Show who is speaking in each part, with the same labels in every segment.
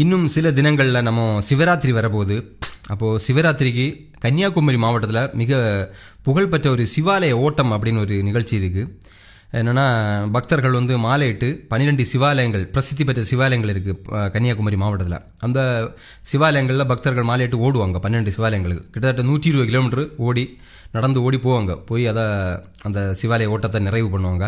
Speaker 1: இன்னும் சில தினங்களில் நம்ம சிவராத்திரி வரப்போகுது. அப்போது சிவராத்திரிக்கு கன்னியாகுமரி மாவட்டத்தில் மிக புகழ்பெற்ற ஒரு சிவாலய ஓட்டம் அப்படின்னு ஒரு நிகழ்ச்சி இருக்குது. என்னென்னா, பக்தர்கள் மாலையிட்டு 12 சிவாலயங்கள், பிரசித்தி பெற்ற சிவாலயங்கள் இருக்குது கன்னியாகுமரி மாவட்டத்தில். அந்த சிவாலயங்களில் பக்தர்கள் மாலையிட்டு ஓடுவாங்க. 12 சிவாலயங்களுக்கு கிட்டத்தட்ட 120 கிலோமீட்டர் நடந்து ஓடி போவாங்க. போய் அந்த சிவாலய ஓட்டத்தை நிறைவு பண்ணுவாங்க.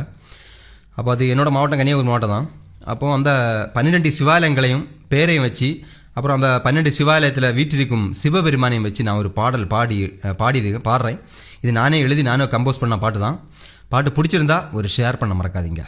Speaker 1: அப்போ அது என்னோடய மாவட்டம் கன்னியாகுமரி மாவட்டம் தான். அப்போது அந்த 12 சிவாலயங்களையும் பேரையும் வச்சு, அப்புறம் அந்த 12 சிவாலயத்தில் வீற்றிருக்கும் சிவபெருமானையும் வச்சு நான் ஒரு பாடல் பாடுறேன். இது நானே எழுதி நானே கம்போஸ் பண்ண பாட்டு தான். பாட்டு பிடிச்சிருந்தா ஒரு ஷேர் பண்ண மறக்காதீங்க.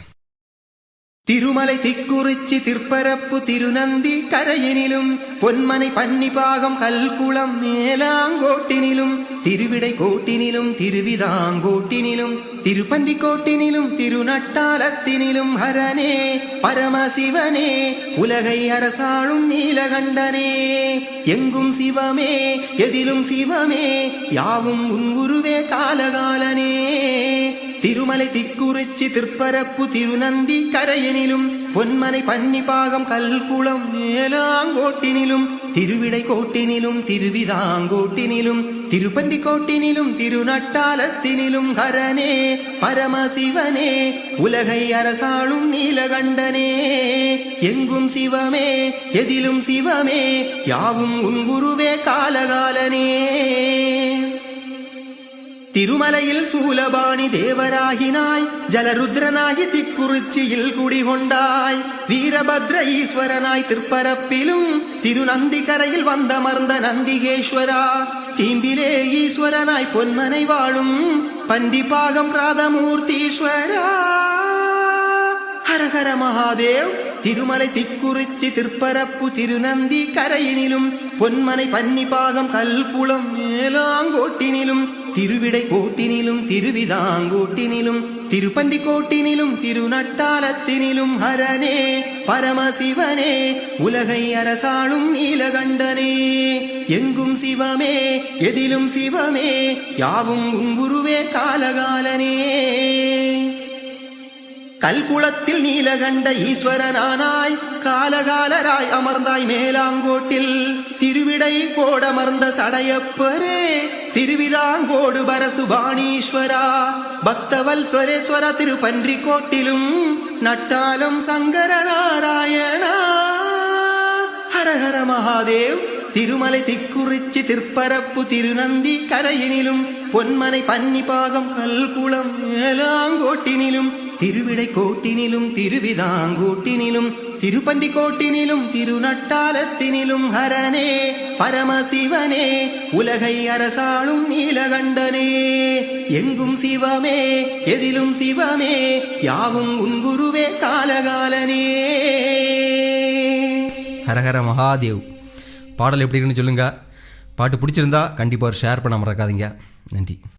Speaker 2: திருமலை திக்குறிச்சி திருப்பரப்பு திருநந்தி கரையினிலும் பொன்மனை பன்னிபாகம் கல்குளம் மேலாங்கோட்டினிலும் திருவிடை கோட்டினிலும் திருவிதாங்கோட்டினிலும் திருப்பந்தி கோட்டினிலும் திருநட்டாலத்தினிலும் ஹரனே பரமசிவனே உலகை அரசாளும் நீலகண்டனே எங்கும் சிவமே எதிலும் சிவமே யாவும் உன் குருவே காலகாலனே. திருமலை திக்குறிச்சி திருப்பரப்பு திருநந்தி கரையினிலும் பொன்மனை பன்னிபாகம் கல்குளம் மேலாங்கோட்டினிலும் திருவிடை கோட்டினிலும் திருவிதாங்கோட்டினிலும் திருப்பந்தி கோட்டினிலும் திருநட்டாலத்தினிலும் ஹரனே பரமசிவனே உலகை அரசாளும் நீலகண்டனே எங்கும் சிவமே எதிலும் சிவமே யாவும் உன் குருவே காலகாலனே. திருமலையில் சூலபாணி தேவராகினாய், ஜலருத்ரனாகி திக்குறிச்சியில் குடிகொண்டாய், வீரபத்ர ஈஸ்வரனாய் திருப்பரப்பிலும் திருநந்தி கரையில் வந்தமர்ந்த நந்திகேஸ்வரா, தீம்பிலே ஈஸ்வரனாய் பொன்மனை வாழும் பண்டிபாகம் ராதமூர்த்தீஸ்வரா. ஹரஹர மகாதேவ். திருமலை திக்குறிச்சி திருப்பரப்பு திருநந்தி கரையினிலும் பொன்மனை பன்னிபாகம் கல்குளம் மேலாங்கோட்டினிலும் திருவிடை கோட்டினிலும் திருவிதாங்கோட்டினிலும் திருப்பந்தி கோட்டினிலும் திருநட்டாலத்தினிலும் ஹரனே பரமசிவனே உலகை அரசாளும் நீலகண்டனே எங்கும் சிவமே எதிலும் சிவமே யாவும் உன் குருவே காலகாலனே. கல்குளத்தில் நீலகண்ட ஈஸ்வரனானாய் காலகாலராய் அமர்ந்தாய் மேலாங்கோட்டில் திருவிடை கோடமர்ந்த சடையப்பரே திருவிதாங்கோடு பரசுபாணீஸ்வரா, பக்தவல் ஸ்வரேஸ்வர திருப்பன்றி கோட்டிலும் நட்டாலம் சங்கர நாராயணா. ஹரஹர மகாதேவ். திருமலை திக்குறிச்சி திருப்பரப்பு திருநந்தி கரையினிலும் பொன்மனை பன்னிபாகம் கல்குளம் மேலாங்கோட்டினிலும் திருவிடை கோட்டினிலும் திருவிதாங்கோட்டினிலும் திருப்பந்தி கோட்டினிலும் திருநட்டாலத்தினிலும் ஹரனே பரமசிவனே உலகை அரசாளும் நீலகண்டனே எங்கும் சிவமே எதிலும் சிவமே யாவும் உன் குருவே காலகாலனே.
Speaker 1: ஹரஹர மகாதேவ். பாடல் எப்படி இருக்குன்னு சொல்லுங்க. பாட்டு பிடிச்சிருந்தா கண்டிப்பாக ஷேர் பண்ண மறக்காதீங்க. நன்றி.